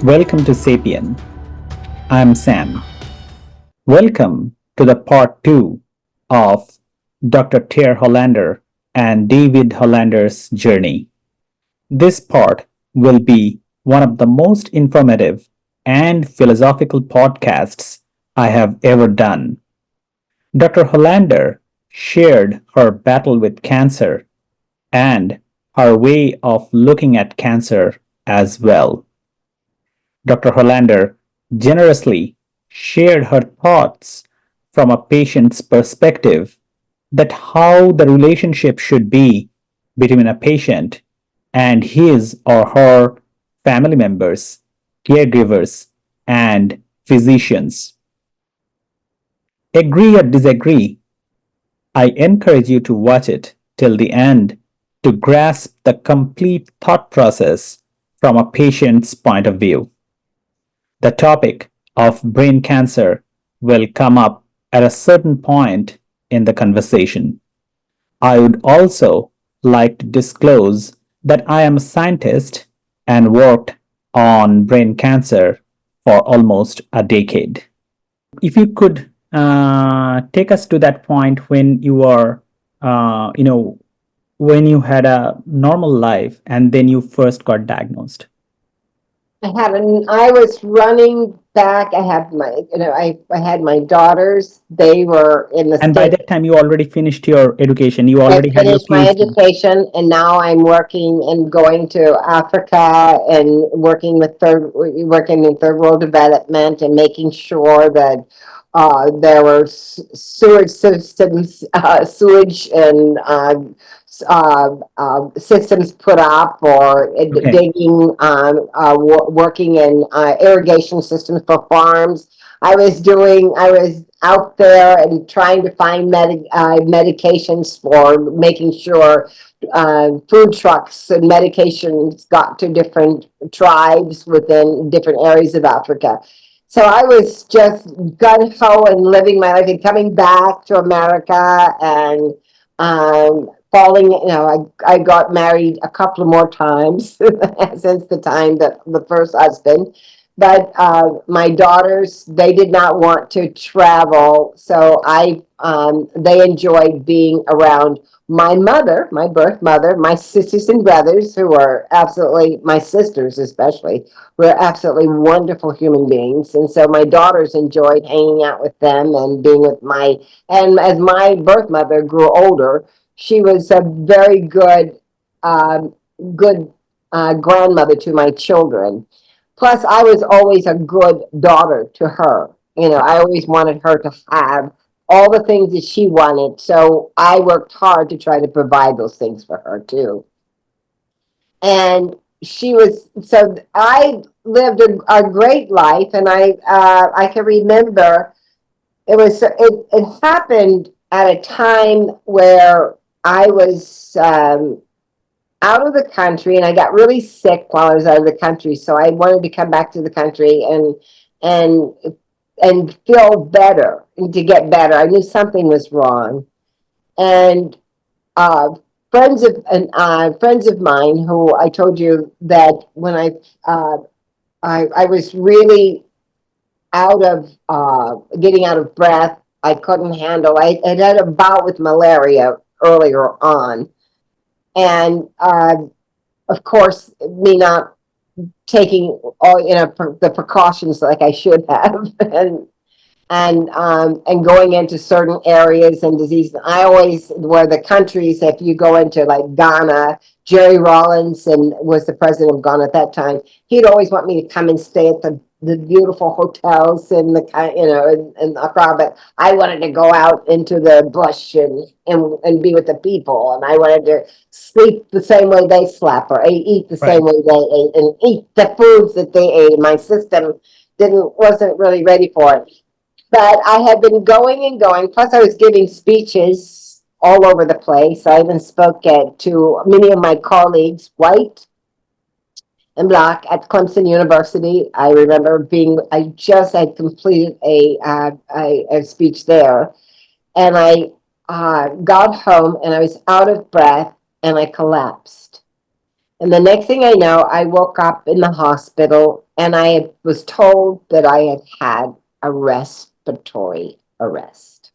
Welcome to Sapien. I'm Sam. Welcome to the part 2 of Dr. Tair Hollander and David Hollander's journey. This part will be one of the most informative and philosophical podcasts I have ever done. Dr. Hollander shared her battle with cancer and her way of looking at cancer as well. Dr. Hollander generously shared her thoughts from a patient's perspective that how the relationship should be between a patient and his or her family members, caregivers, and physicians. Agree or disagree, I encourage you to watch it till the end to grasp the complete thought process from a patient's point of view. The topic of brain cancer will come up at a certain point in the conversation. I would also like to disclose that I am a scientist and worked on brain cancer for almost a decade. If you could take us to that point when you are, when you had a normal life and then you first got diagnosed. I was running back. I had I had my daughters. They were in the And by state. that time, you already finished your education. You I already had your finished my PhD. education, and now I'm working and going to Africa and working in third world development and making sure that there were sewage systems, sewage and systems put up, or Okay. digging, working in irrigation systems for farms. I was out there and trying to find medications for making sure food trucks and medications got to different tribes within different areas of Africa. So I was just gun ho and living my life and coming back to America and falling. I got married a couple of more times since the time that the first husband. But my daughters, they did not want to travel, so they enjoyed being around my mother, my birth mother, my sisters and brothers, who are absolutely, my sisters especially, were absolutely wonderful human beings. And so my daughters enjoyed hanging out with them and being with and as my birth mother grew older, she was a very um, good grandmother to my children. Plus, I was always a good daughter to her. I always wanted her to have all the things that she wanted. So I worked hard to try to provide those things for her too. And so I lived a great life. And I can remember it happened at a time where I was out of the country, and I got really sick while I was out of the country. So I wanted to come back to the country and and feel better and to get better. I knew something was wrong, and uh, friends of mine who I told you that when I was really out of getting out of breath. I couldn't handle. I had a bout with malaria earlier on, and of course, me not taking all the precautions like I should have, and going into certain areas and diseases. I always where the countries. If you go into like Ghana, Jerry Rollins and was the president of Ghana at that time. He'd always want me to come and stay at the beautiful hotels and in Accra, but I wanted to go out into the bush and be with the people, and I wanted to sleep the same way they slept, or eat the same Right. way they ate, and eat the foods that they ate. My system didn't wasn't really ready for it. But I had been going and going. Plus, I was giving speeches all over the place. I even spoke to many of my colleagues, white and black, at Clemson University. I remember I just had completed a speech there. And I got home and I was out of breath and I collapsed. And the next thing I know, I woke up in the hospital and was told that I had had a respiratory arrest.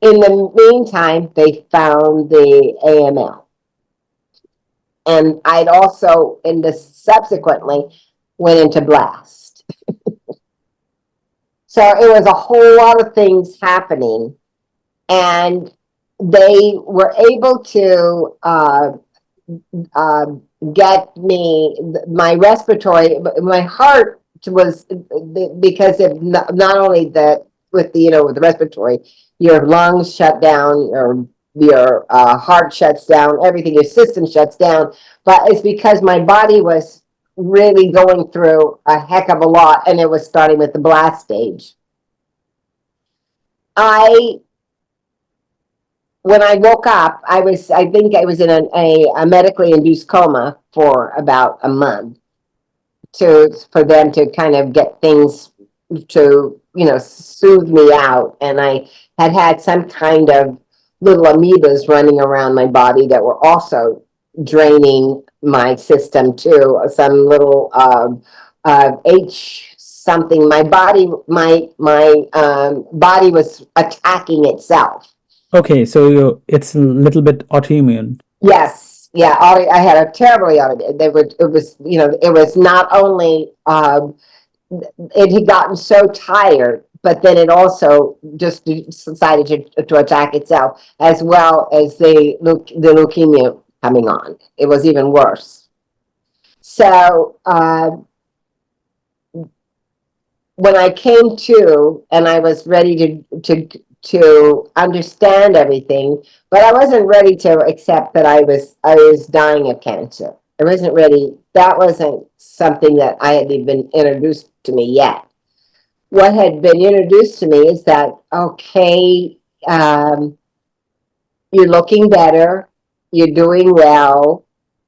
In the meantime, they found the AML. And I'd also, subsequently, went into blast. So it was a whole lot of things happening. And they were able to uh, get me my respiratory, my heart was, because of not only that with the with the respiratory, your lungs shut down, your heart shuts down, everything, your system shuts down, but it's because my body was really going through a heck of a lot, and it was starting with the blast stage. I When I woke up, I think I was in a medically induced coma for about a month for them to kind of get things to, soothe me out. And I had some kind of little amoebas running around my body that were also draining my system too. Some little H something. My body was attacking itself. Okay, so it's a little bit autoimmune. Yes, yeah. I had a terribly autoimmune. It was not only it had gotten so tired, but then it also just decided to attack itself, as well as the leukemia coming on. It was even worse. So when I came to, and I was ready to understand everything, but I wasn't ready to accept that I was dying of cancer. I wasn't ready. That wasn't something that I had been introduced to me yet. What had been introduced to me is that, okay, you're looking better, you're doing well,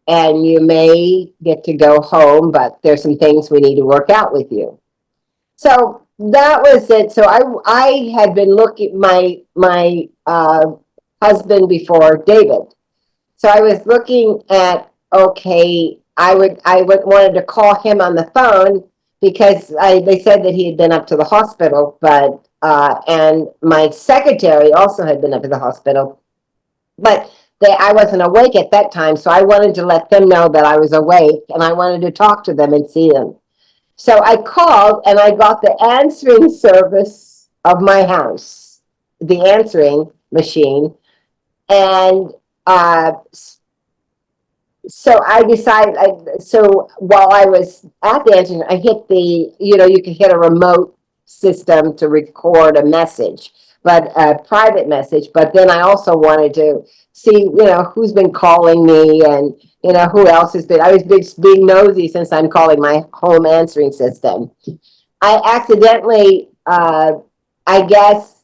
and you may get to go home, but there's some things we need to work out with you. So that was it. So I had been looking, my husband before, David. So I was looking at, okay, I wanted to call him on the phone because they said that he had been up to the hospital, but and my secretary also had been up to the hospital, but I wasn't awake at that time, so I wanted to let them know that I was awake, and I wanted to talk to them and see them. So I called, and I got the answering service of my house, the answering machine. And so I decided, so while I was at the answering, I hit you can hit a remote system to record a message, but a private message. But then I also wanted to see, who's been calling me, and who else has been. I was being nosy since I'm calling my home answering system. I accidentally, I guess,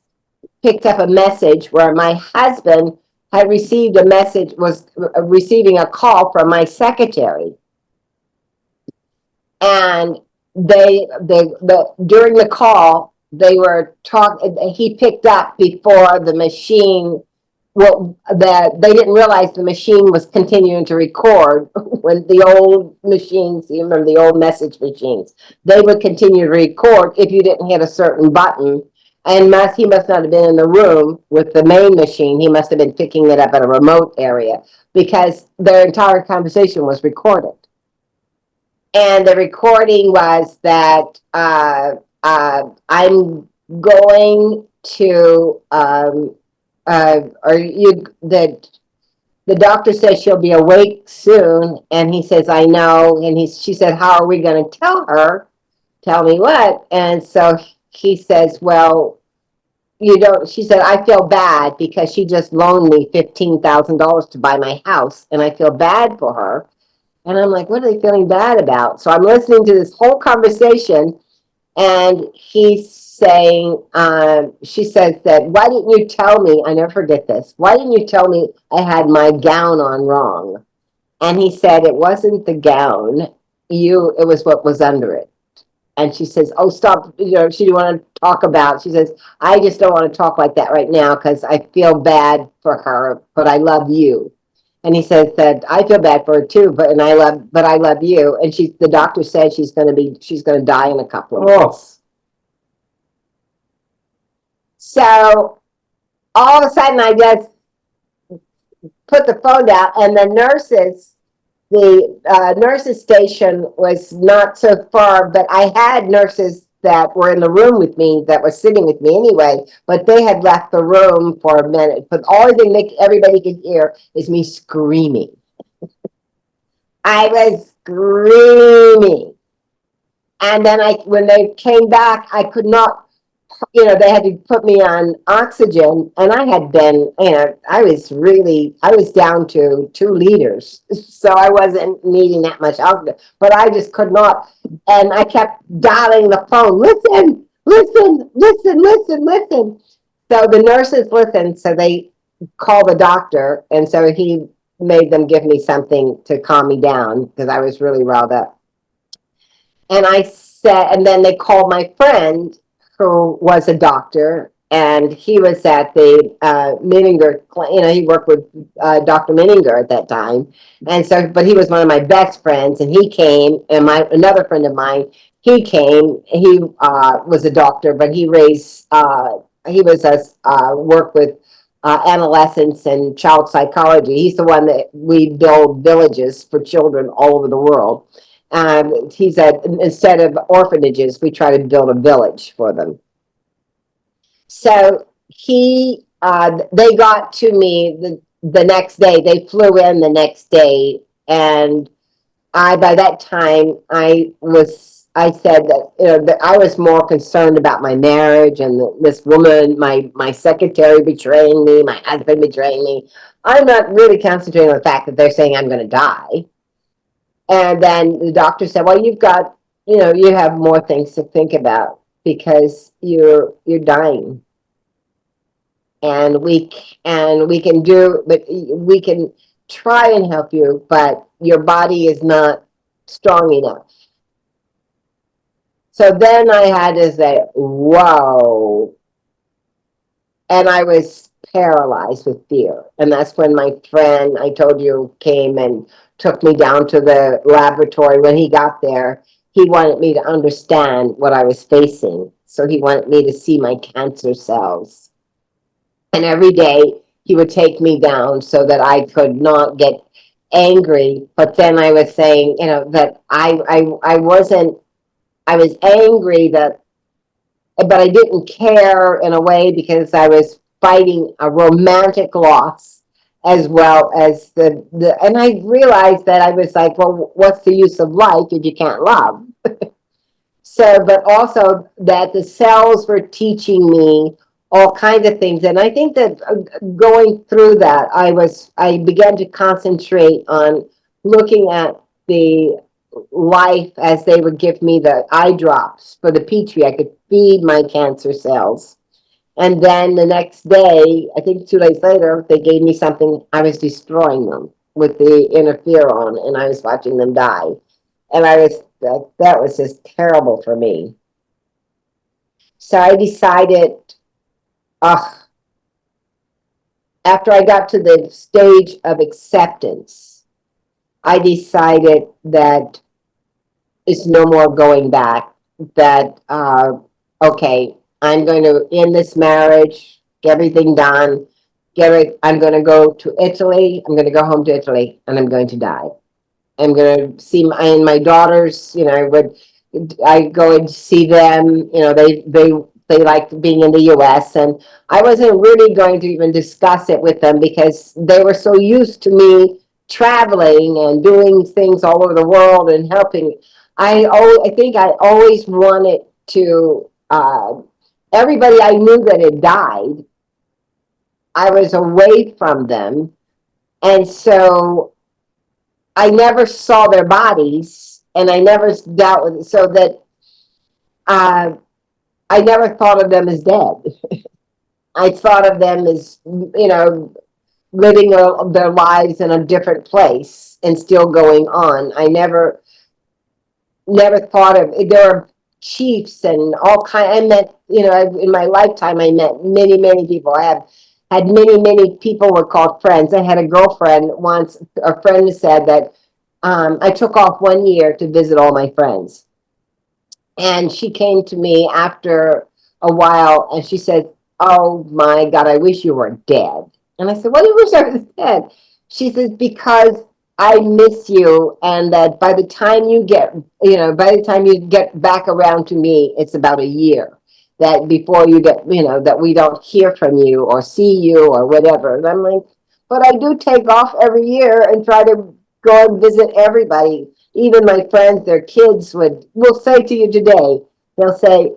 picked up a message where my husband had received a message, was receiving a call from my secretary. And during the call, they were talking, he picked up before the machine, that they didn't realize the machine was continuing to record. When the old machines, you remember the old message machines, they would continue to record if you didn't hit a certain button. And he must not have been in the room with the main machine. He must have been picking it up at a remote area, because their entire conversation was recorded. And the recording was that I'm going to, the doctor says she'll be awake soon. And he says, I know. And she said, how are we going to tell her? Tell me what? And so he says, well, she said, I feel bad because she just loaned me $15,000 to buy my house, and I feel bad for her. And I'm like, what are they feeling bad about? So I'm listening to this whole conversation, and he's saying, she says that, why didn't you tell me? I never forget this. Why didn't you tell me I had my gown on wrong? And he said, it wasn't the gown. It was what was under it. And she says, oh, stop. She didn't want to talk about. She says, I just don't want to talk like that right now because I feel bad for her, but I love you. And he says that I feel bad for her too, but I love you. And the doctor said she's going to die in a couple of months. So all of a sudden I just put the phone down, and the nurses station was not so far, but I had nurses that were in the room with me that were sitting with me anyway, but they had left the room for a minute. But the only thing everybody could hear is me screaming. I was screaming. And then when they came back, I could not, they had to put me on oxygen, and I had been, I was down to 2 liters. So I wasn't needing that much oxygen, but I just could not. And I kept dialing the phone, listen, listen, listen, listen, listen. So the nurses listened, so they called the doctor, and so he made them give me something to calm me down because I was really riled up. And and then they called my friend who was a doctor, and he was at the Menninger, he worked with Dr. Menninger at that time. And so, but he was one of my best friends, and he came, and another friend of mine, he came, he was a doctor, but he worked with adolescents and child psychology. He's the one that we build villages for children all over the world. He said, instead of orphanages, we try to build a village for them. So they got to me the next day. They flew in the next day, and by that time, I said that, that I was more concerned about my marriage and this woman, my secretary betraying me, my husband betraying me. I'm not really concentrating on the fact that they're saying I'm going to die. And then the doctor said, well, you have more things to think about because you're dying. And we can try and help you, but your body is not strong enough. So then I had to say, whoa. And I was paralyzed with fear. And that's when my friend, I told you, came and took me down to the laboratory. When he got there, he wanted me to understand what I was facing. So he wanted me to see my cancer cells. And every day he would take me down so that I could not get angry. But then I was saying, that I was angry but I didn't care in a way because I was fighting a romantic loss as well as and I realized that I was like, well, what's the use of life if you can't love? So, but also that the cells were teaching me all kinds of things. And I think that going through that, I began to concentrate on looking at the life as they would give me the eye drops for the petri. I could feed my cancer cells. And then the next day, I think 2 days later, they gave me something. I was destroying them with the interferon, and I was watching them die. And that was just terrible for me. So I decided, after I got to the stage of acceptance, I decided that it's no more going back, that, okay, I'm going to end this marriage, get everything done, I'm going to go to Italy, I'm going to go home to Italy, and I'm going to die. I'm going to see my daughters, I go and see them, they like being in the US, and I wasn't really going to even discuss it with them because they were so used to me traveling and doing things all over the world and helping. I think I always wanted to, everybody I knew that had died, I was away from them. And so I never saw their bodies, and I never dealt with it, so that I never thought of them as dead. I thought of them as, living their lives in a different place and still going on. I never thought of, there are chiefs and all kind. I met, in my lifetime, I met many, many people. I have had many people were called friends. I had a girlfriend once, a friend said that I took off 1 year to visit all my friends. And she came to me after a while and she said, "Oh my God, I wish you were dead." And I said, "Why do you wish I was dead?" She says, "Because I miss you, and that by the time you get, by the time you get back around to me, it's about a year. That before you get, that we don't hear from you or see you or whatever." And I'm like, "But I do take off every year and try to go and visit everybody. Even my friends, their kids will say to you today, they'll say,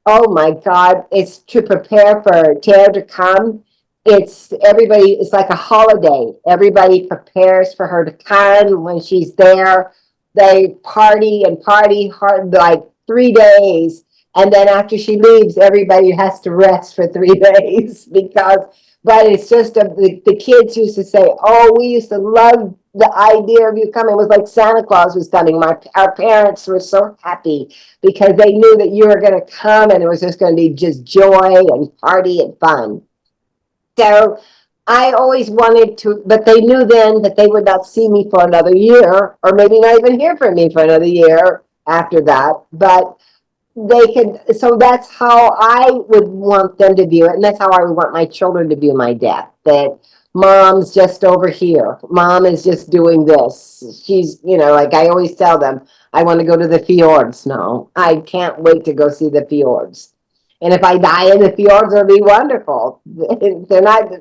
'Oh my God, it's to prepare for Tair to come. It's everybody, it's like a holiday. Everybody prepares for her to come when she's there. They party and party hard like 3 days. And then after she leaves, everybody has to rest for 3 days because, but it's just the kids used to say, "Oh, we used to love the idea of you coming." It was like Santa Claus was coming. Our parents were so happy because they knew that you were going to come and it was just going to be just joy and party and fun. So I always wanted to, but they knew then that they would not see me for another year, or maybe not even hear from me for another year after that. But they could, so that's how I would want them to view it, and that's how I would want my children to view my death. That mom's just over here, mom is just doing this, she's, like I always tell them, I want to go to the fjords. No, I can't wait to go see the fjords. And if I die in the fjords, it'll be wonderful. They're not,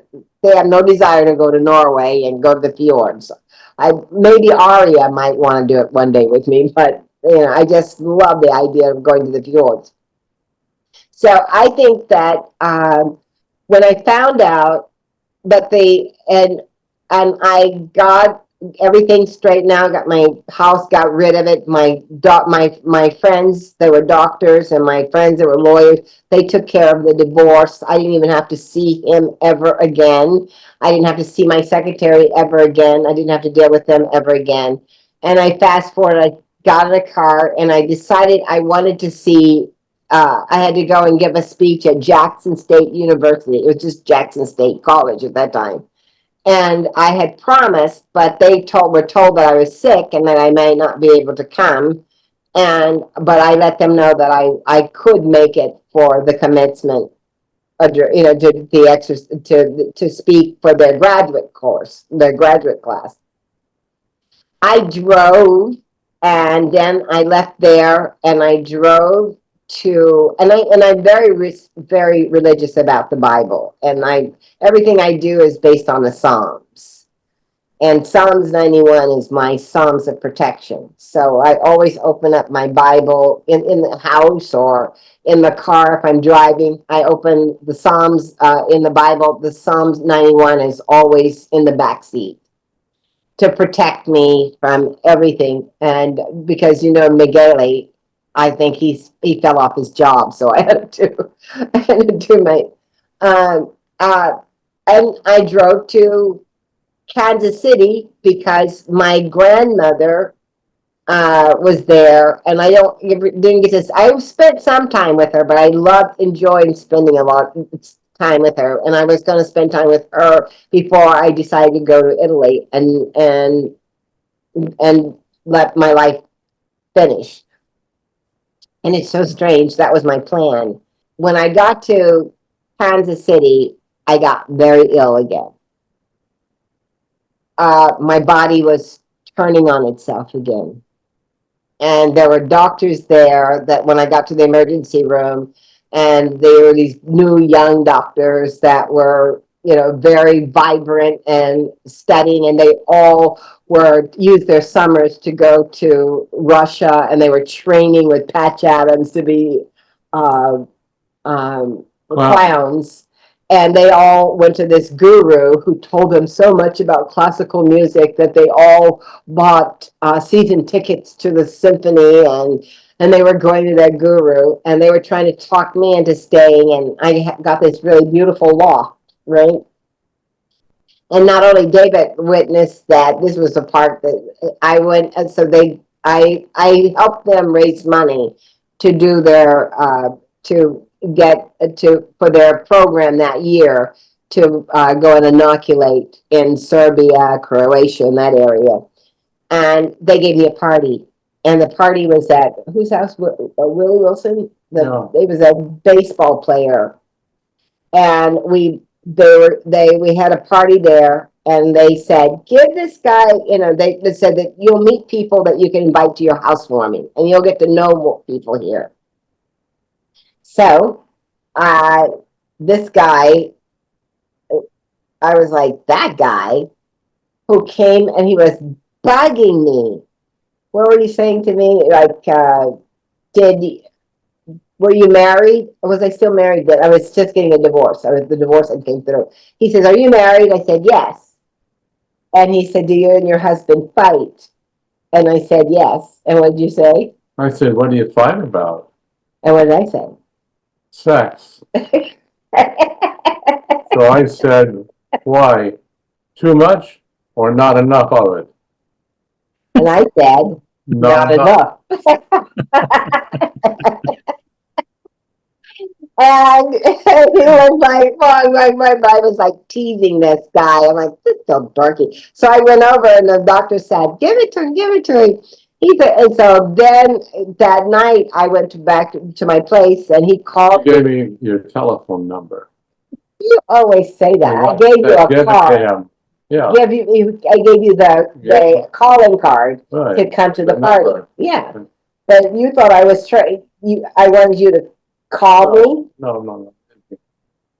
they have no desire to go to Norway and go to the fjords. Maybe Aria might want to do it one day with me, but I just love the idea of going to the fjords. So I think that when I found out that and I got everything straightened out, got my house, got rid of it. My friends, they were doctors, and my friends that were lawyers, they took care of the divorce. I didn't even have to see him ever again. I didn't have to see my secretary ever again. I didn't have to deal with them ever again. And I fast forward, I got in a car and I decided I wanted to see. I had to go and give a speech at Jackson State University. It was just Jackson State College at that time. And I had promised, but were told that I was sick and that I may not be able to come. But I let them know that I could make it for the commencement, to the to speak for their graduate course, their graduate class. I drove, and then I left there and I drove to, and I'm very religious about the Bible, and everything I do is based on the Psalms. And Psalms 91 is my Psalms of protection. So I always open up my Bible in the house or in the car if I'm driving. I open the Psalms in the Bible. The Psalms 91 is always in the back seat to protect me from everything. And because Miguel, I think he fell off his job, so I had to I had to do my um, uh, and I drove to Kansas City because my grandmother was there, and I didn't get to. I spent some time with her, but I loved enjoying spending a lot of time with her, and I was going to spend time with her before I decided to go to Italy and let my life finish. And it's so strange. That was my plan. When I got to Kansas City, I got very ill again. My body was turning on itself again. And there were doctors there that when I got to the emergency room, and they were these new young doctors that were, very vibrant and studying, and they all used their summers to go to Russia, and they were training with Patch Adams to be uh, Wow. clowns. And they all went to this guru who told them so much about classical music that they all bought season tickets to the symphony, and they were going to that guru, and they were trying to talk me into staying. And I got this really beautiful loft, right? And not only David witnessed that, this was the part that I went, and so I helped them raise money to do their to get to for their program that year to go and inoculate in Serbia, Croatia, in that area. And they gave me a party. And the party was at whose house? Willie Wilson? No. He was a baseball player. And we had a party there, and they said, give this guy, they said that you'll meet people that you can invite to your housewarming, and you'll get to know more people here. So, this guy, I was like, that guy who came and he was bugging me. What were you saying to me? Like, were you married? Or was I still married? But I was just getting a divorce. The divorce had came through. He says, are you married? I said, yes. And he said, do you and your husband fight? And I said, yes. And what did you say? I said, what do you fight about? And what did I say? Sex. So I said, why? Too much or not enough of it? And I said, not enough. And he was like, my mind was like teasing this guy. I'm like, this is so dorky. So I went over and the doctor said, give it to him, give it to him. He said, and so then that night I went back to my place and he called. You gave me your telephone number. You always say that. I gave you a card. Yeah. I gave you the calling card to come to the party. Number. Yeah. But you thought I was I wanted you to call me. No.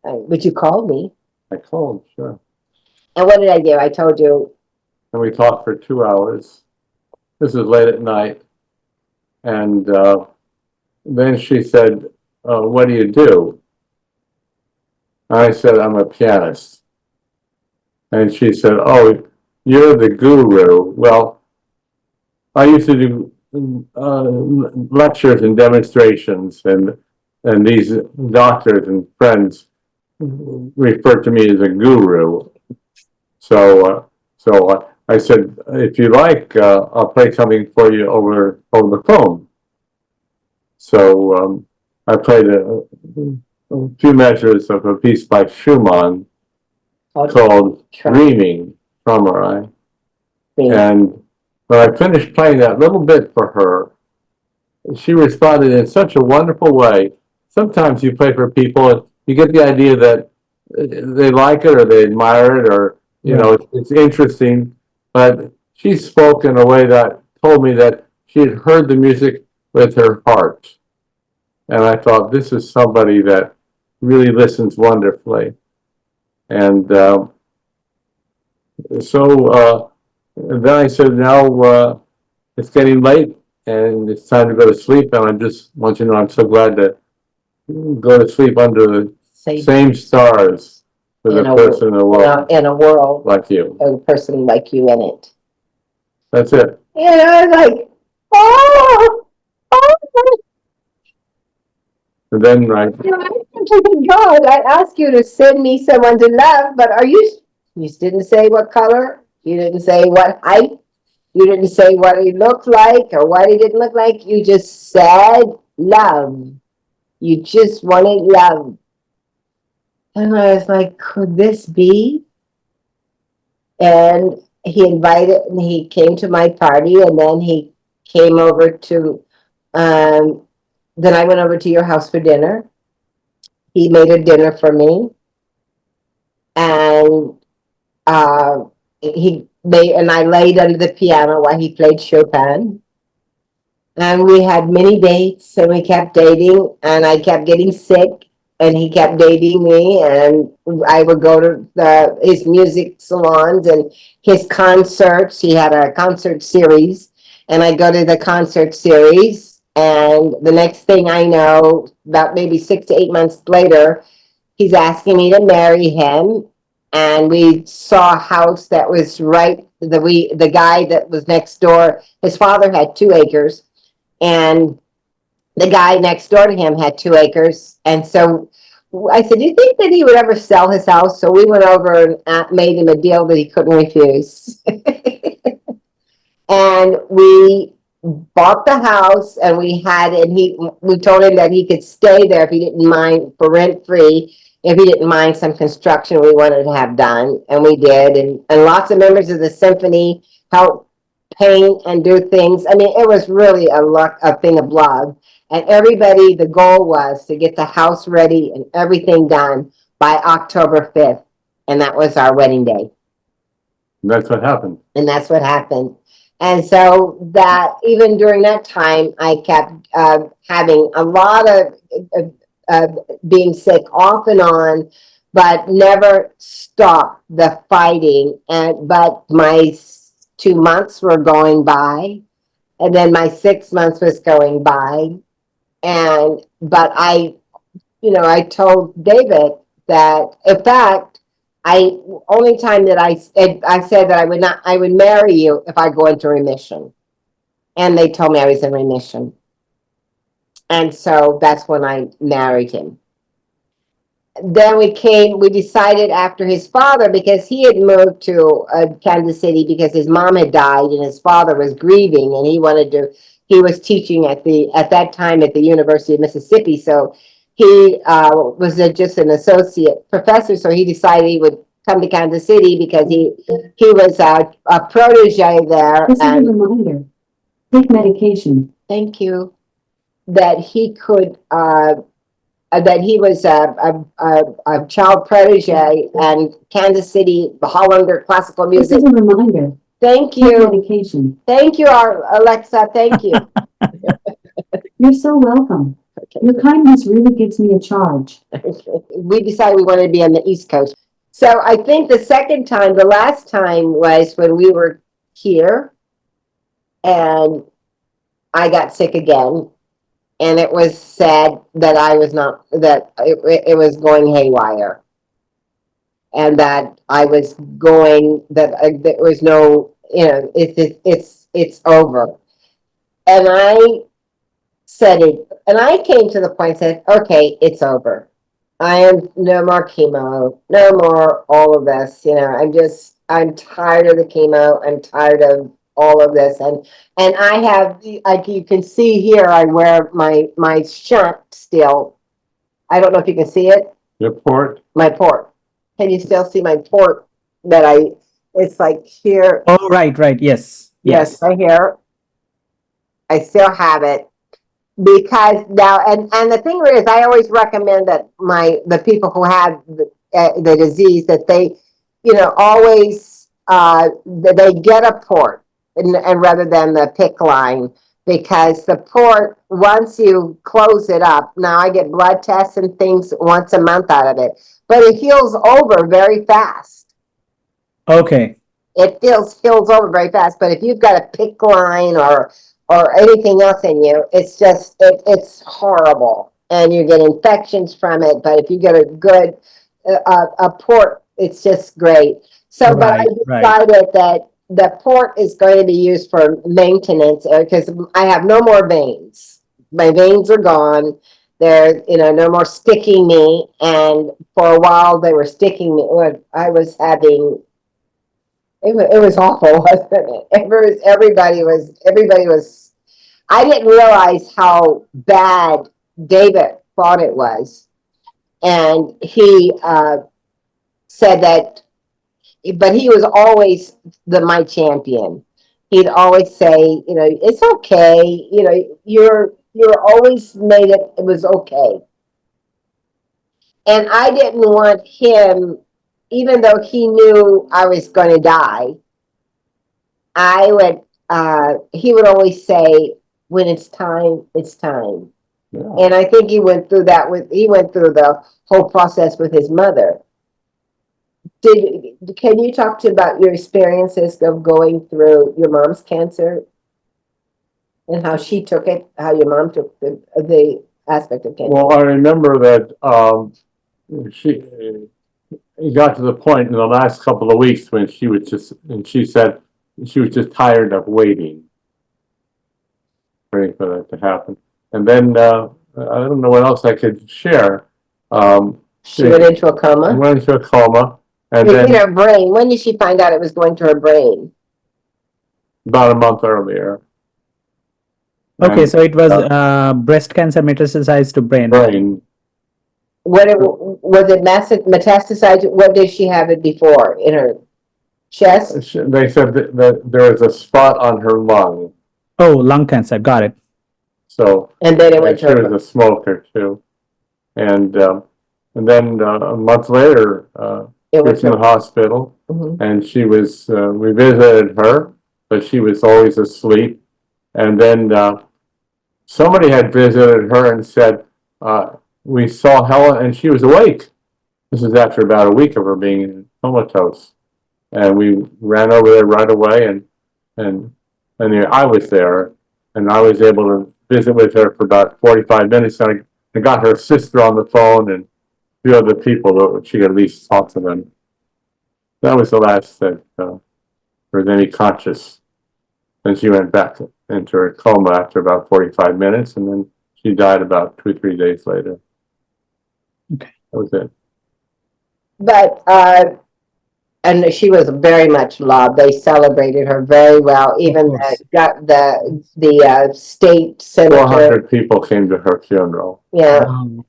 But you called me. I called, sure. And what did I do? I told you. And we talked for 2 hours. This is late at night. And then she said, what do you do? I said, I'm a pianist. And she said, oh, you're the guru. Well, I used to do lectures and demonstrations, and these doctors and friends refer to me as a guru. So I said, if you like, I'll play something for you over the phone. So I played a few measures of a piece by Schumann called Dreaming from Her Eye. And when I finished playing that little bit for her, she responded in such a wonderful way. Sometimes you play for people and you get the idea that they like it or they admire it or, you know, it's interesting. But she spoke in a way that told me that she had heard the music with her heart. And I thought, this is somebody that really listens wonderfully. And so then I said, now it's getting late and it's time to go to sleep. And I just want you to know I'm so glad to go to sleep under the same stars with a person in the world. In a world like you. A person like you in it. That's it. You know, I was like, oh. And then God, I asked you to send me someone to love, but you didn't say what color, you didn't say what height, you didn't say what he looked like or what he didn't look like, you just said love. You just wanted love. And I was like, could this be? And he came to my party and then he came over to, then I went over to your house for dinner. He made a dinner for me. And I laid under the piano while he played Chopin. And we had many dates and we kept dating and I kept getting sick and he kept dating me and I would go to his music salons and his concerts. He had a concert series and I go to the concert series. And the next thing I know, about maybe 6 to 8 months later, he's asking me to marry him. And we saw a house that was the guy that was next door, his father had 2 acres. And the guy next door to him had 2 acres. And so I said, do you think that he would ever sell his house? So we went over and made him a deal that he couldn't refuse. And we bought the house and we told him that he could stay there if he didn't mind for rent free. if he didn't mind some construction we wanted to have done, and we did, and lots of members of the symphony helped paint and do things. I mean, it was really a thing of love. And everybody, the goal was to get the house ready and everything done by October 5th. And that was our wedding day. That's what happened. And that's what happened. And so that even during that time, I kept having a lot of being sick off and on, but never stopped the fighting. But my 2 months were going by, and then my 6 months was going by. But I told David that, in fact, only time that I said that I would marry you if I go into remission. And they told me I was in remission. And so that's when I married him. Then we decided after his father, because he had moved to Kansas City because his mom had died and his father was grieving, and he was teaching at that time at the University of Mississippi. So he was just an associate professor. So he decided he would come to Kansas City because he was a protege there. This is a reminder. Take medication. Thank you. That he could, that he was a child protege and Kansas City, Hollander classical This music. is a reminder. Thank Take you. medication. Thank you, Alexa. Thank you. You're so welcome. Your kindness really gives me a charge. We decided we wanted to be on the East Coast. So I think the last time was when we were here and I got sick again. And it was said that it was going haywire. And that I was going, that there was no, it's over. And I said it, and I came to the point and said, okay, it's over. I am no more chemo, no more all of this. I'm tired of the chemo. I'm tired of all of this. And I have, like you can see here, I wear my shunt still. I don't know if you can see it. Your port? My port. Can you still see my port it's like here. Oh, right. Yes. Right here. I still have it. Because now, and the thing is, I always recommend that the people who have the disease, that they, always that they get a port, and rather than the PICC line, because the port, once you close it up, now I get blood tests and things once a month out of it, but it heals over very fast. Okay. It heals over very fast, but if you've got a PICC line or anything else in you, it's just, it's horrible. And you get infections from it. But if you get a good, a port, it's just great. So, but I decided that the port is going to be used for maintenance because I have no more veins. My veins are gone. They're, no more sticking me. And for a while they were sticking me. I was having, it was awful, wasn't it? Everybody was, I didn't realize how bad David thought it was. And he said that, but he was always my champion. He'd always say, it's okay. You're always made it was okay. And I didn't want him, even though he knew I was going to die, he would always say, when it's time, it's time. Yeah. And I think he went through the whole process with his mother. Can you talk about your experiences of going through your mom's cancer and how she took it, how your mom took the aspect of cancer? Well, I remember that it got to the point in the last couple of weeks when she said she was just tired of waiting for that to happen. And then I don't know what else I could share. She went into a coma. I went into a coma, and in then her brain. When did she find out it was going to her brain? about a month earlier. Okay, And, so it was breast cancer metastasized to brain. brain. Was it metastasized? What did she have it before? In her chest? They said that there was a spot on her lung. Oh, lung cancer. Got it. So, And then it and went she to was her. a smoker too. And then a month later, It she went was in to the hospital, Mhm. and she was, we visited her, but she was always asleep. And then somebody had visited her and said, we saw Helen, and she was awake. This is after about a week of her being comatose. And we ran over there right away, and I was there, and I was able to visit with her for about 45 minutes. And I got her sister on the phone and a few other people that she could at least talk to them. That was the last that there was any conscious. Then she went back into her coma after about 45 minutes, and then she died about 2 or 3 days later. Okay. That was it. But and she was very much loved. They celebrated her very well. Even course. the state senator, 400 people came to her funeral. yeah, Wow.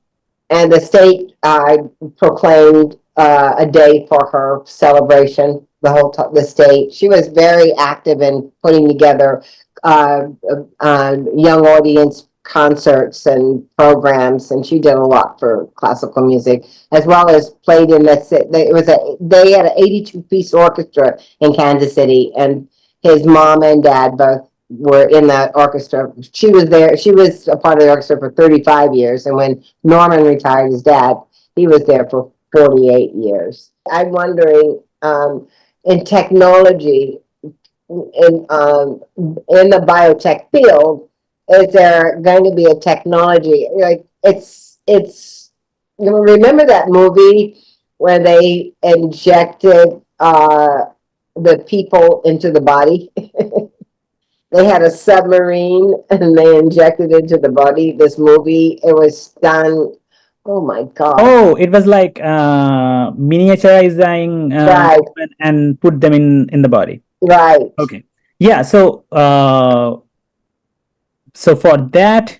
and the state proclaimed a day for her celebration. The state. She was very active in putting together young audience concerts and programs, and she did a lot for classical music, as well as played in they had an 82-piece orchestra in Kansas City, and his mom and dad both were in that orchestra. She was there. She was a part of the orchestra for 35 years, and when Norman retired, his dad, he was there for 48 years. I'm wondering, in technology, in the biotech field, is there going to be a technology like you remember that movie where they injected the people into the body? They had a submarine and they injected it into the body. This movie, it was done. Oh my God. Oh, it was like miniaturizing Right, human and put them in the body. right. Okay. Yeah. So for that,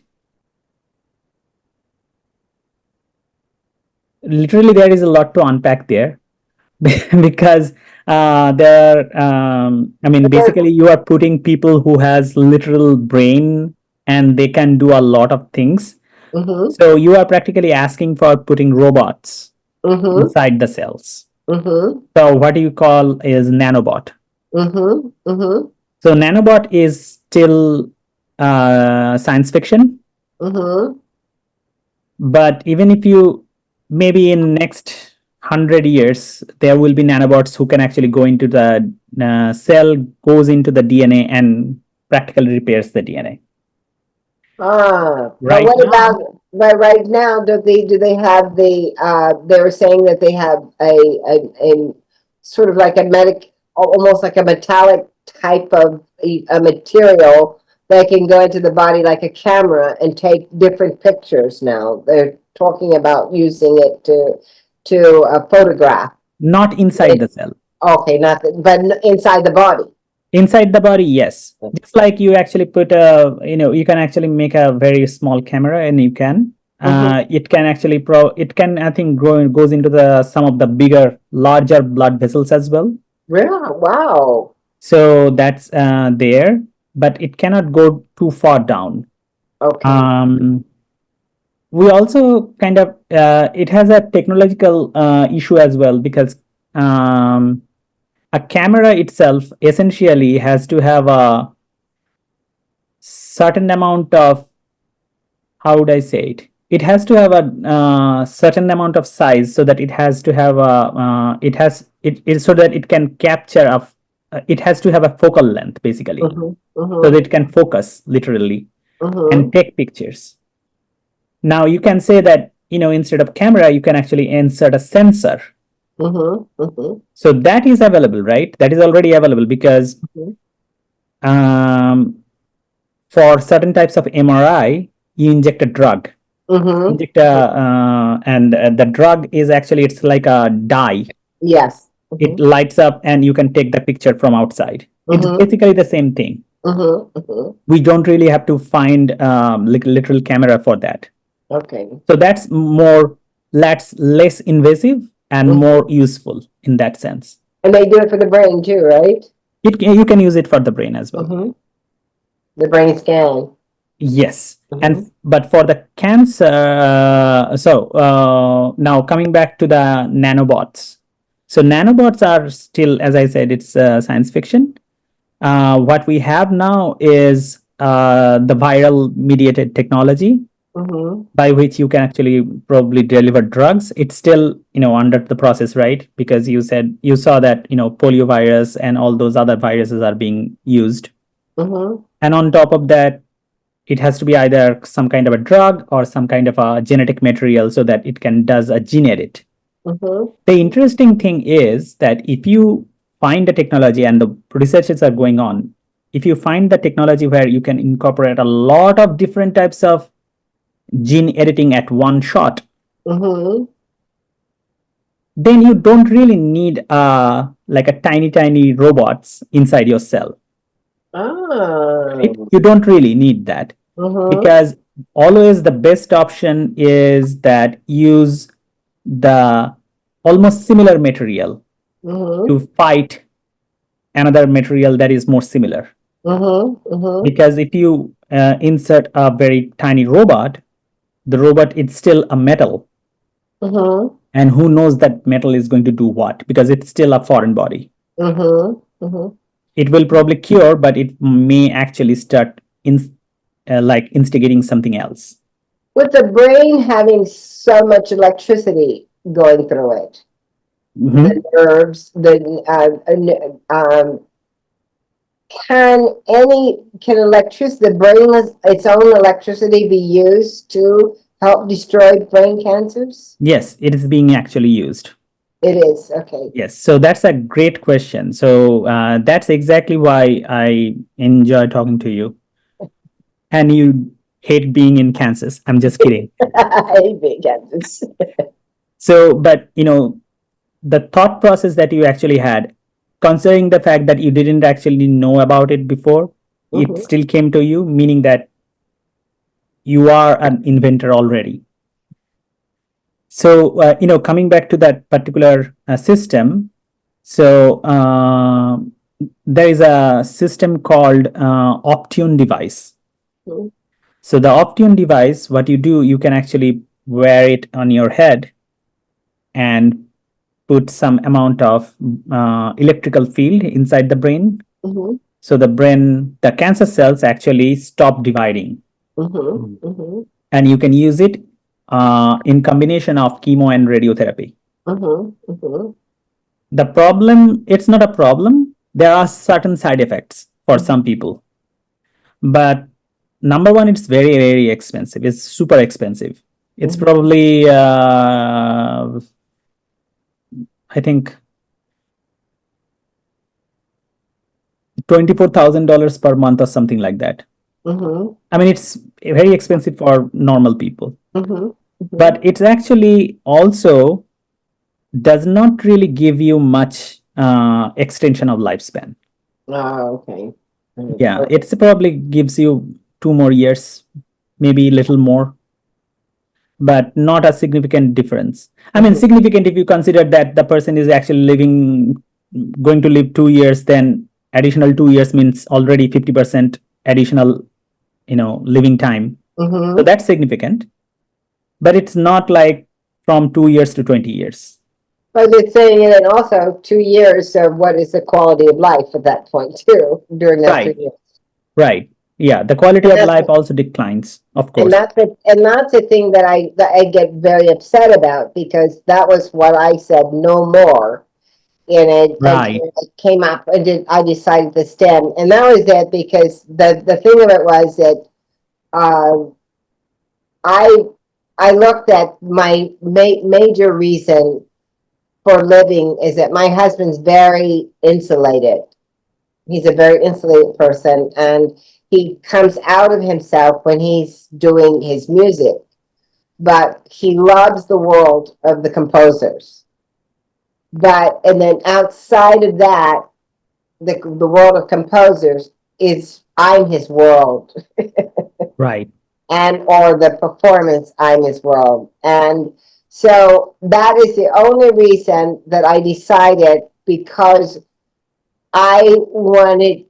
literally there is a lot to unpack there because I mean, basically you are putting people who has literal brain and they can do a lot of things. Mm-hmm, So you are practically asking for putting robots mm-hmm, inside the cells. mm-hmm, So what do you call is nanobot? mm-hmm, mm-hmm, So nanobot is still science fiction, mm-hmm. but even if you maybe in next 100 years there will be nanobots who can actually go into the cell, goes into the DNA and practically repairs the DNA. But Right what now, about, but right now, do they have they were saying that they have a sort of like a almost like a metallic type of a material that can go into the body like a camera and take different pictures now. They're talking about using it to photograph. not inside the cell. Okay, nothing, but inside the body. Inside the body, yes. Just like you actually put a, you can actually make a very small camera and you can, it can actually I think goes into some of the larger blood vessels as well. Yeah, wow. So that's there, but it cannot go too far down. Okay. We also kind of, it has a technological issue as well because a camera itself essentially has to have a certain amount of, how would I say it? It has to have a certain amount of size so that it has to have so that it can capture it has to have a focal length basically, so that it can focus literally and take pictures. Now you can say that, instead of camera, you can actually insert a sensor. So that is available, right? That is already available because for certain types of MRI, you inject a drug. And the drug is actually, it's like a dye. Yes. It lights up and you can take the picture from outside. It's basically the same thing. We don't really have to find like literal camera for that. Okay. So that's more that's less invasive and more useful in that sense. And they do it for the brain too, right? You can use it for the brain as well. The brain scan. Yes. And but for the cancer, now coming back to the nanobots. So nanobots are still, as I said, it's science fiction. What we have now is the viral mediated technology by which you can actually probably deliver drugs. It's still, under the process, right? Because you saw that, polio virus and all those other viruses are being used. And on top of that, it has to be either some kind of a drug or some kind of a genetic material so that it does a gene edit. The interesting thing is that if you find the technology, and the researches are going on, if you find the technology where you can incorporate a lot of different types of gene editing at one shot, then you don't really need like a tiny robots inside your cell. Right? You don't really need that, because always the best option is that use the almost similar material to fight another material that is more similar. Because if you insert a very tiny robot, the robot is still a metal. And who knows that metal is going to do what, because it's still a foreign body. It will probably cure, but it may actually start instigating something else. With the brain having so much electricity going through it, the nerves, can electricity, the brain, its own electricity be used to help destroy brain cancers? Yes, it is being actually used. It is, okay. Yes, so that's a great question. So that's exactly why I enjoy talking to you. And you hate being in Kansas. I'm just kidding. I hate being Kansas. So, but the thought process that you actually had, considering the fact that you didn't actually know about it before, it still came to you, meaning that you are an inventor already. So, coming back to that particular system, so there is a system called Optune device. So the Optune device, what you do, you can actually wear it on your head and put some amount of electrical field inside the brain. So the cancer cells actually stop dividing. And you can use it in combination of chemo and radiotherapy. The problem, it's not a problem. There are certain side effects for some people. But number one, it's very expensive. It's super expensive. It's probably, I think, $24,000 per month or something like that. I mean, it's very expensive for normal people. But it's actually also does not really give you much extension of lifespan. Oh, okay. Yeah, it probably gives you 2 more years, maybe a little more, but not a significant difference. I mean, significant if you consider that the person is actually going to live 2 years, then additional 2 years means already 50% additional, living time. So that's significant, but it's not like from 2 years to 20 years. But it's saying it, and also 2 years of what is the quality of life at that point too, during that 2 years. Right. Yeah, the quality of life also declines, of course. And that's the thing that I get very upset about, because that was what I said, no more. And it came up, and I decided to stand. And that was it, because the thing of it was that I looked at my major reason for living is that my husband's very insulated. He's a very insulated person, and he comes out of himself when he's doing his music, but he loves the world of the composers. And then outside of that, the world of composers I'm his world. Right. Or the performance, I'm his world. And So that is the only reason that I decided, because I wanted,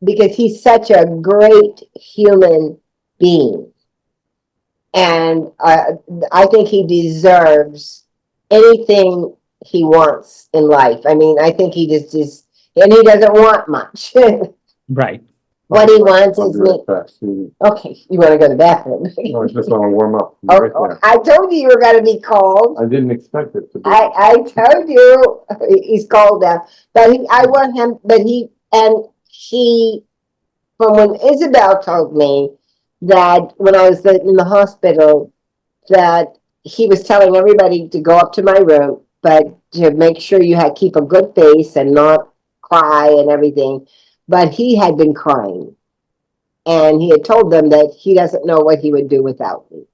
because he's such a great human being. And I think he deserves anything he wants in life. I mean, I think he just, and he doesn't want much. Right. What he wants I'll is be me. right back. See, Okay, you want to go to the bathroom? no, I just want to warm up. Oh, Right there. I told you were going to be cold. I didn't expect it to be. I told you he's cold now. But I want him, but he, from when Isabel told me that when I was in the hospital, that he was telling everybody to go up to my room, but to make sure you had keep a good face and not cry and everything. But he had been crying, and he had told them that he doesn't know what he would do without me.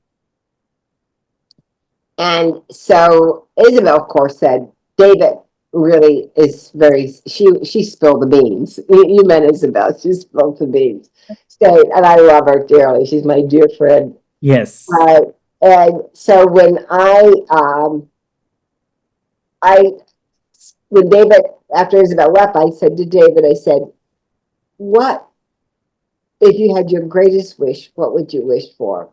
And so Isabel, of course, said, David really is very, she spilled the beans. You met Isabel, she spilled the beans. So, and I love her dearly. She's my dear friend. Yes. And so when when David, after Isabel left, I said to David, I said, what, if you had your greatest wish, what would you wish for?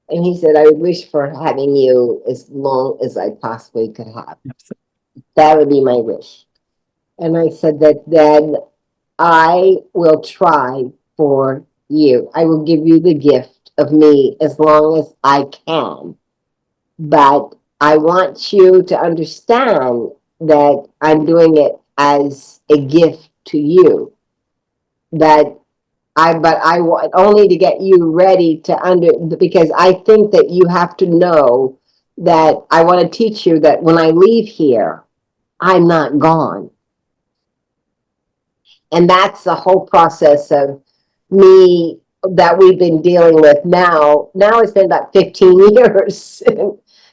And he said, I would wish for having you as long as I possibly could have. That would be my wish. And I said that then I will try for you. I will give you the gift of me as long as I can. But I want you to understand that I'm doing it as a gift to you. But I want only to get you ready to because I think that you have to know that I want to teach you that when I leave here, I'm not gone. And that's the whole process of me that we've been dealing with now. Now it's been about 15 years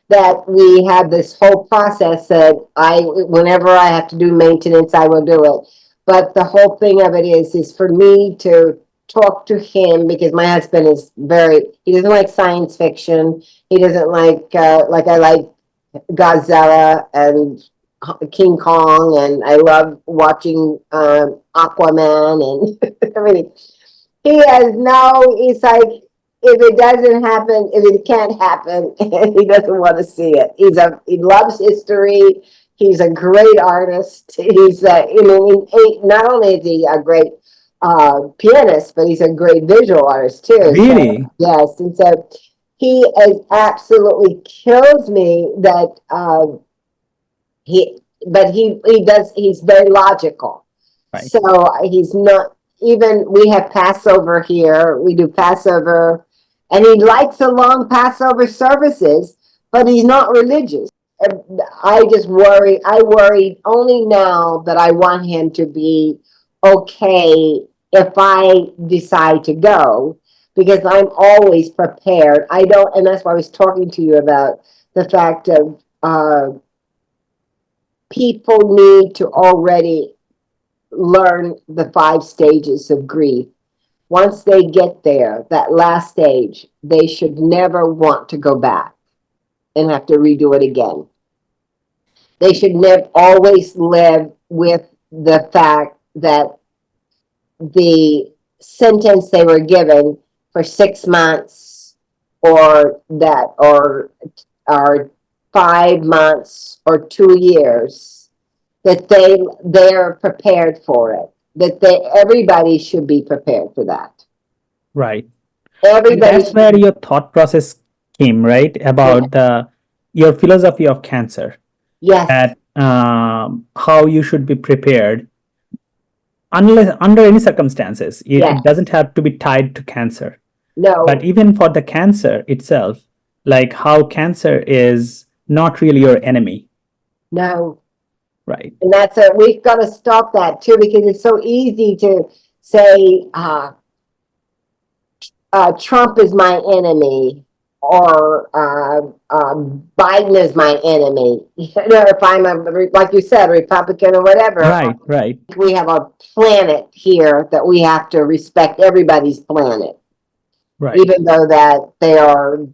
that we have this whole process that whenever I have to do maintenance, I will do it. But the whole thing of it is for me to talk to him, because my husband is he doesn't like science fiction. He doesn't like I like Godzilla and King Kong, and I love watching Aquaman and everything. He has it's like, if it doesn't happen, if it can't happen, he doesn't want to see it. He loves history. He's a great artist. He's not only is he a great pianist, but he's a great visual artist too. Really? So, yes, and so he absolutely kills me that he's very logical. Right. So he's not, even we have Passover here, we do Passover, and he likes the long Passover services, but he's not religious. I worry only now that I want him to be okay if I decide to go, because I'm always prepared. And that's why I was talking to you about the fact of people need to already learn the 5 stages of grief. Once they get there, that last stage, they should never want to go back and have to redo it again. They should always live with the fact that the sentence they were given for 6 months or 5 months or 2 years, that they're prepared for it. Everybody should be prepared for that. Right. Everybody. That's where your thought process came, right? About your philosophy of cancer. Yes. That how you should be prepared under any circumstances. It doesn't have to be tied to cancer. No. But even for the cancer itself, like how cancer is not really your enemy. No. Right. And we've got to stop that too, because it's so easy to say Trump is my enemy, or Biden is my enemy. If I'm like you said, Republican or whatever. Right. We have a planet here that we have to respect everybody's planet. Right. Even though that they are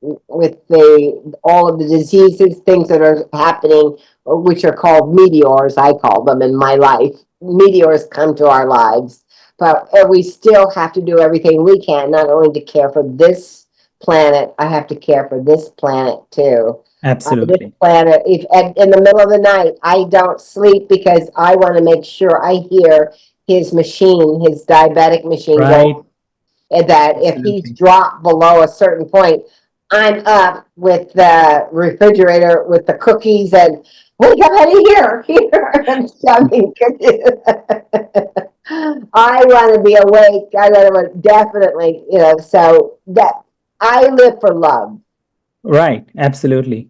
all of the diseases, things that are happening, which are called meteors, I call them in my life. Meteors come to our lives, but we still have to do everything we can, not only to care for this planet, I have to care for this planet too. This Absolutely. planet, if in the middle of the night, I don't sleep because I want to make sure I hear his machine, his diabetic machine Right. go, and that if he's Absolutely. dropped below a certain point, I'm up with the refrigerator with the cookies and wake up, honey, here, and shoving cookies. I want to be awake. I want to definitely, so that I live for love. Right. Absolutely.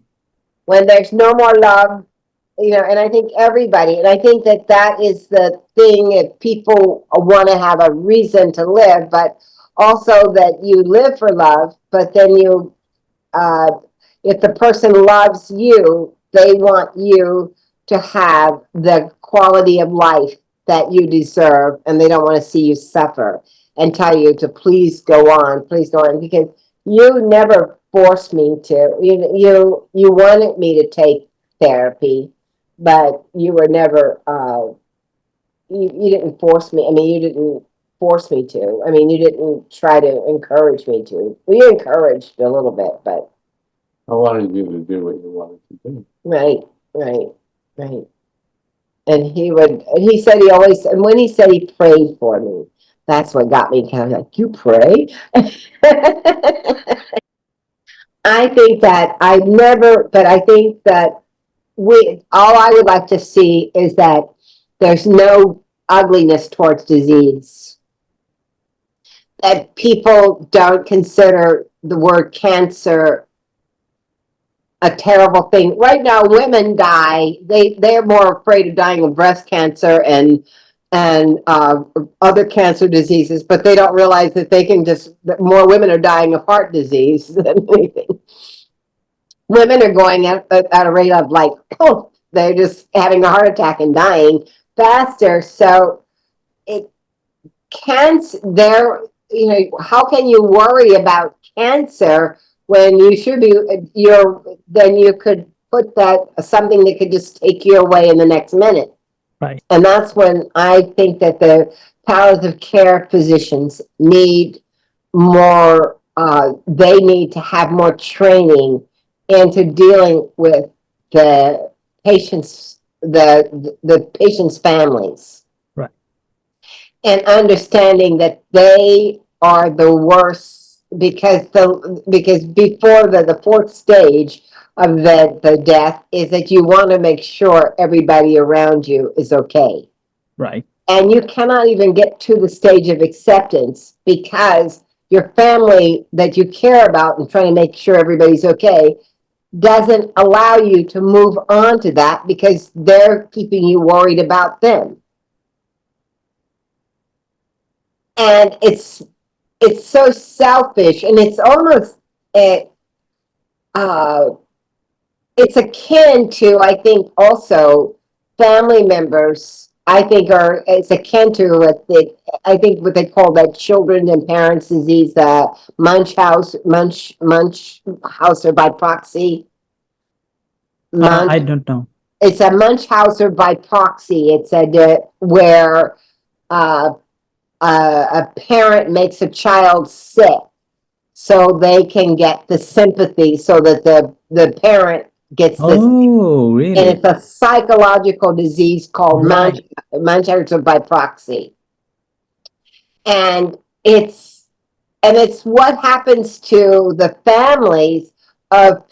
When there's no more love, and I think everybody, and I think that that is the thing, if people want to have a reason to live, but also that you live for love, but then uh, if the person loves you, they want you to have the quality of life that you deserve, and they don't want to see you suffer and tell you to please go on, because you never forced me to. You wanted me to take therapy, but you were never. You didn't force me. I mean, you didn't force me to. I mean, you didn't try to encourage me to. Well, you encouraged a little bit, but I wanted you to do what you wanted to do. right, right, right. And he said he always, and when he said he prayed for me, that's what got me kind of like, you pray? I think that I never, but I think that all I would like to see is that there's no ugliness towards disease. That people don't consider the word cancer a terrible thing. Right now, women die. They're more afraid of dying of breast cancer and other cancer diseases, but they don't realize that that more women are dying of heart disease than anything. Women are going at a rate of like, oh, they're just having a heart attack and dying faster. So it cancer there, how can you worry about cancer when you should be then you could put that something that could just take you away in the next minute. Right. And that's when I think that the palliative care physicians need more, they need to have more training into dealing with the patients, the patients' families, Right. and understanding that they are the worst, because before the fourth stage of the death is that you want to make sure everybody around you is okay. Right. And you cannot even get to the stage of acceptance because your family that you care about and trying to make sure everybody's okay doesn't allow you to move on to that because they're keeping you worried about them. And it's so selfish, and it's almost uh, it's akin to, I think, also family members. I think it's akin to I think what they call that children and parents disease, Munchausen by proxy. I Munch, don't know. it's a Munchausen by proxy. It's where uh, a parent makes a child sick so they can get the sympathy, so that the parent gets this. Oh, And really? it's a psychological disease called Right. Munchausen by proxy. And it's what happens to the families of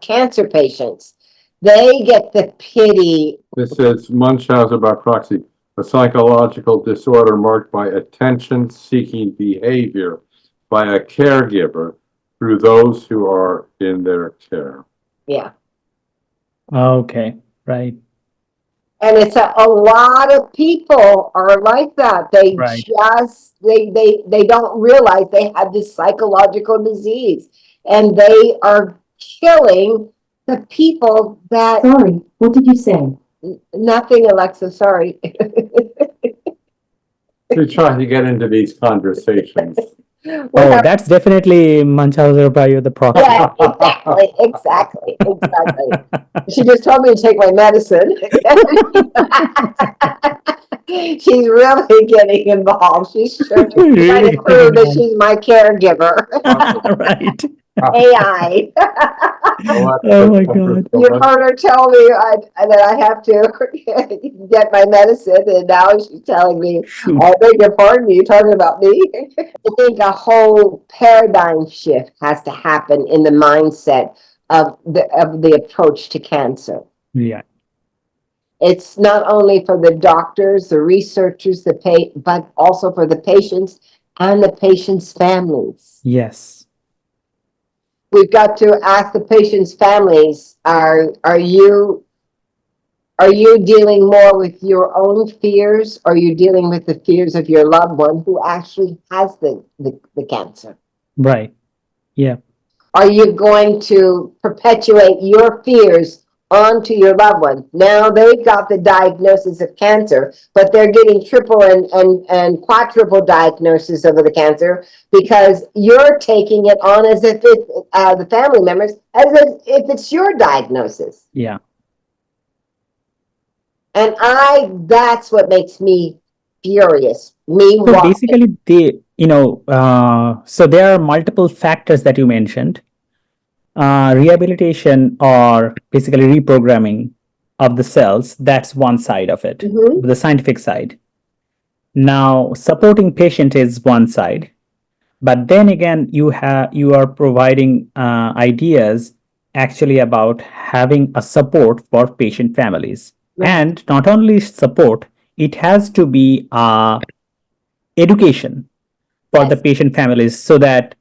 cancer patients. They get the pity. This says Munchausen by proxy, a psychological disorder marked by attention-seeking behavior by a caregiver through those who are in their care. Yeah. Okay. Right. And it's a lot of people are like that. They Right. just they don't realize they have this psychological disease, and they are killing the people that. Sorry, what did you say? Nothing, Alexa. Sorry. We're trying to get into these conversations. Oh, that's definitely Munchausen by the proxy. Yeah, exactly. She just told me to take my medicine. She's really getting involved. She's trying Really to prove that getting she's my caregiver. involved. Right. AI. Oh my God. You heard her tell me that I have to get my medicine, and now she's telling me, Shoot. I beg your pardon, you talking about me? I think a whole paradigm shift has to happen in the mindset of the approach to cancer. Yeah. It's not only for the doctors, the researchers, but also for the patients and the patients' families. Yes. We've got to ask the patients' families, are you dealing more with your own fears, or are you dealing with the fears of your loved one who actually has the cancer? Right. Yeah. Are you going to perpetuate your fears onto your loved one? Now they've got the diagnosis of cancer, but they're getting triple and quadruple diagnosis of the cancer because you're taking it on as if the family members, as if it's your diagnosis. Yeah. And that's what makes me furious. So basically, so there are multiple factors that you mentioned. Rehabilitation or basically reprogramming of the cells, that's one side of it, the scientific side. Now, supporting patient is one side, but then again, you are providing ideas actually about having a support for patient families. Right. And not only support, it has to be education for the Yes. patient families so that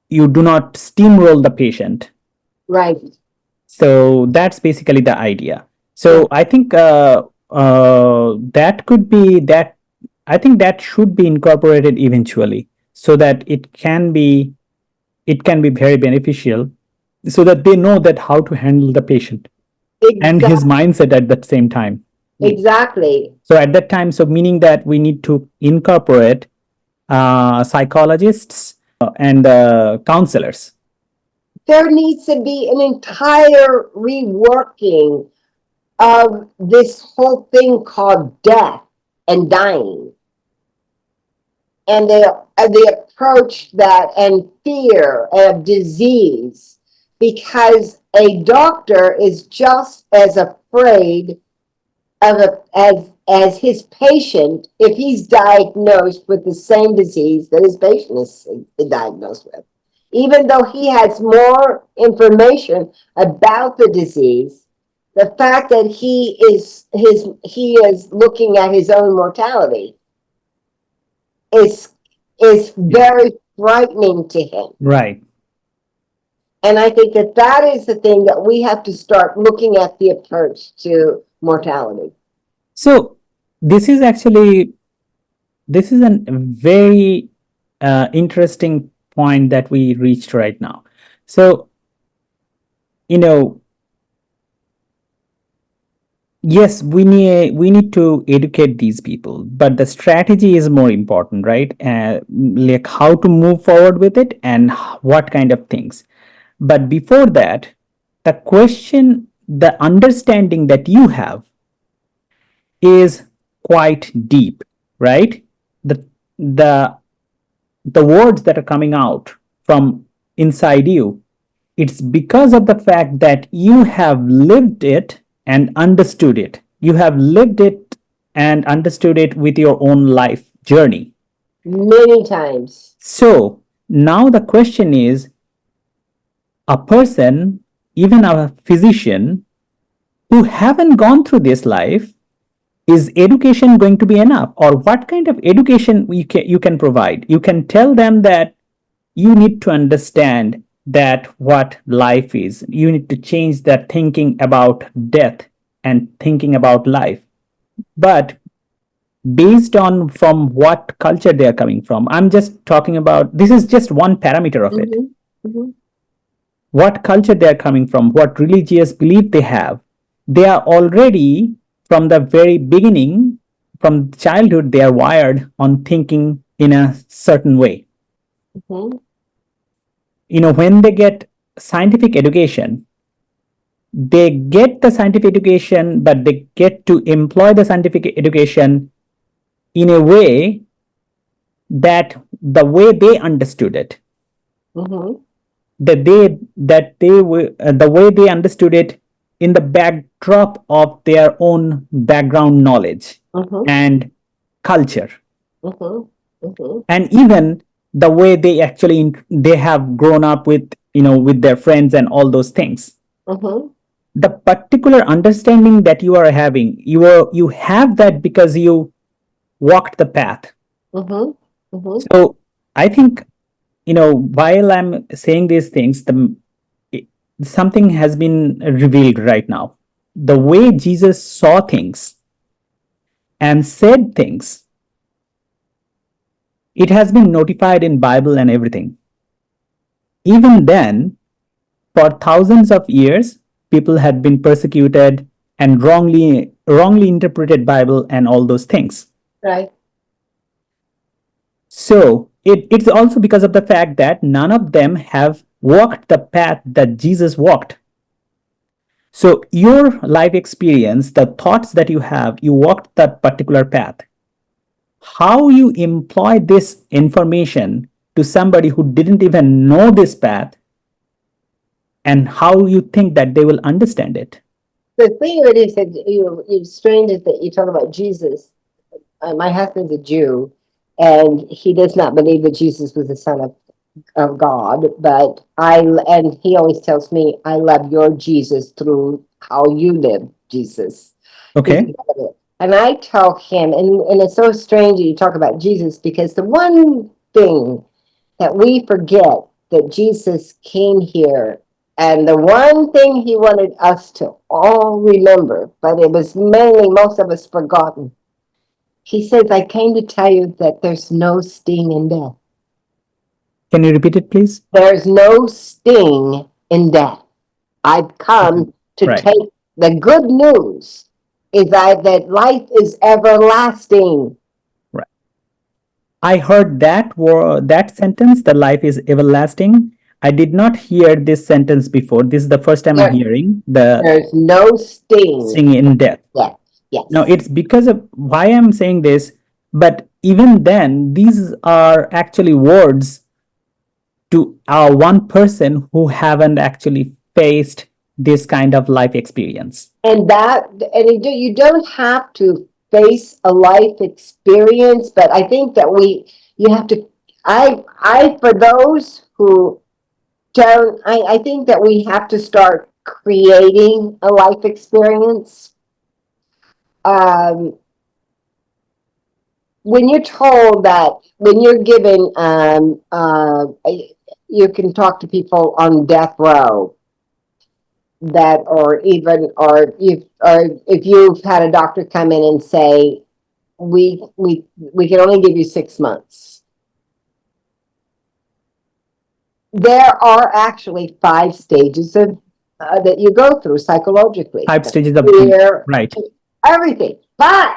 you do not steamroll the patient. Right. So that's basically the idea. So I think that could be that. I think that should be incorporated eventually, so that it can be very beneficial, so that they know that how to handle the patient and his mindset at the same time. Exactly. So at that time, so meaning that we need to incorporate psychologists and counselors. There needs to be an entire reworking of this whole thing called death and dying. And the approach that and fear of disease, because a doctor is just as afraid of as his patient if he's diagnosed with the same disease that his patient is diagnosed with. Even though he has more information about the disease, the fact that he is looking at his own mortality is very frightening to him. Right. And I think that is the thing that we have to start looking at the approach to mortality. So this is a very interesting point that we reached right now. So, yes, we need to educate these people, but the strategy is more important, right? Like how to move forward with it and what kind of things. But before that, the understanding that you have is quite deep, right? The words that are coming out from inside you, it's because of the fact that you have lived it and understood it. You have lived it and understood it with your own life journey. Many times. So now the question is, a person, even a physician who haven't gone through this life, is education going to be enough? Or what kind of education you can provide? You can tell them that you need to understand that what life is. You need to change that thinking about death and thinking about life. But based on from what culture they are coming from, I'm just talking about, this is just one parameter of it. What culture they are coming from, what religious belief they have. They are already, from the very beginning, from childhood, they are wired on thinking in a certain way. Mhm. When they get scientific education, they get the scientific education, but they get to employ the scientific education in a way that the way they understood it, Mhm. the way they understood it in the backdrop of their own background knowledge Mhm. and culture, Mhm. Mhm. and even the way they have grown up with with their friends and all those things. Mhm. The particular understanding that you are having, you have that because you walked the path. Mhm. Mhm. So I think, while I'm saying these things, something has been revealed right now. The way Jesus saw things and said things, it has been notified in Bible and everything. Even then, for thousands of years, people had been persecuted and wrongly interpreted Bible and all those things. Right. So it's also because of the fact that none of them have walked the path that Jesus walked. So your life experience, the thoughts that you have, you walked that particular path. How you employ this information to somebody who didn't even know this path, and how you think that they will understand it. The thing of it is that it's strange is that you talk about Jesus. My husband's a Jew, and he does not believe that Jesus was the son of God. But and he always tells me, I love your Jesus through how you live, Jesus. He's Okay. and I tell him, and it's so strange that you talk about Jesus because the one thing that we forget that Jesus came here, and the one thing he wanted us to all remember, but it was mainly most of us forgotten. He says, I came to tell you that there's no sting in death. Can you repeat it, please? There's no sting in death. I've come to Right. take the good news is that life is everlasting. Right. I heard that sentence, the life is everlasting. I did not hear this sentence before. This is the first time I'm There, hearing the there's no sting sing in death. in death. Now, Yes. it's because of why I'm saying this, but even then, these are actually words to one person who haven't actually faced this kind of life experience. You don't have to face a life experience, but I think that you have to. For those who don't, I think that we have to start creating a life experience. Um, when you're told that, when you're given, you can talk to people on death row that, or if you've had a doctor come in and say, we can only give you 6 months. There are actually 5 stages of that you go through psychologically. 5 stages of grief. Fear, Right. everything. But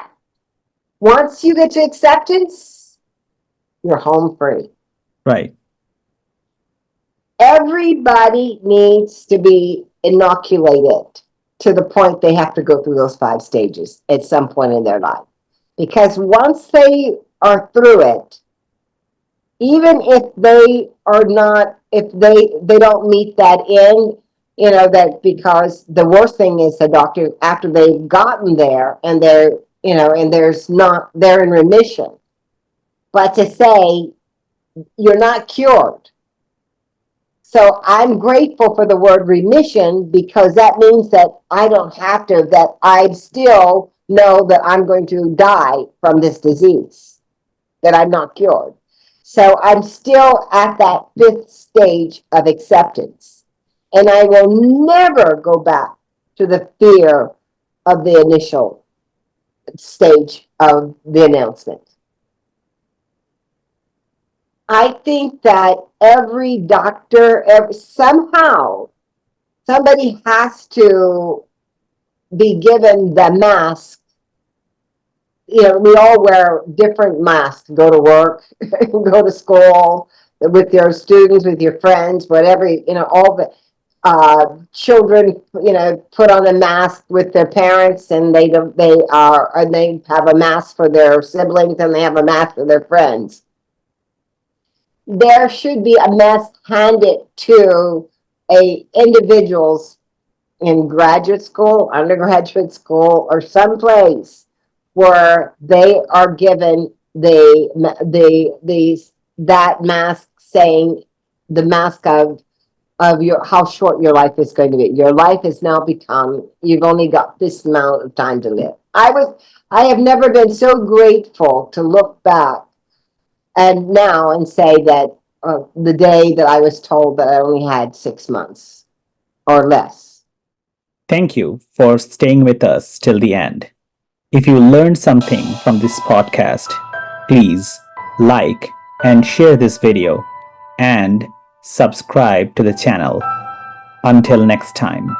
once you get to acceptance, you're home free. Right. Everybody needs to be inoculated to the point they have to go through those 5 stages at some point in their life. Because once they are through it, even if they are not, if they don't meet that end, that, because the worst thing is the doctor, after they've gotten there and and they're in remission. But to say you're not cured. So I'm grateful for the word remission, because that means that I don't have to, that I still know that I'm going to die from this disease, that I'm not cured. So I'm still at that 5th stage of acceptance. And I will never go back to the fear of the initial stage of the announcement. I think that every doctor, somehow, somebody has to be given the mask. We all wear different masks, go to work, go to school, with your students, with your friends, whatever, all the children, put on a mask with their parents, and they have a mask for their siblings, and they have a mask for their friends. There should be a mask handed to individuals in graduate school, undergraduate school, or someplace where they are given that mask, saying the mask of how short your life is going to be. Your life has now become, you've only got this amount of time to live. I have never been so grateful to look back and say that the day that I was told that I only had 6 months or less. Thank you for staying with us till the end. If you learned something from this podcast, please like and share this video and subscribe to the channel. Until next time.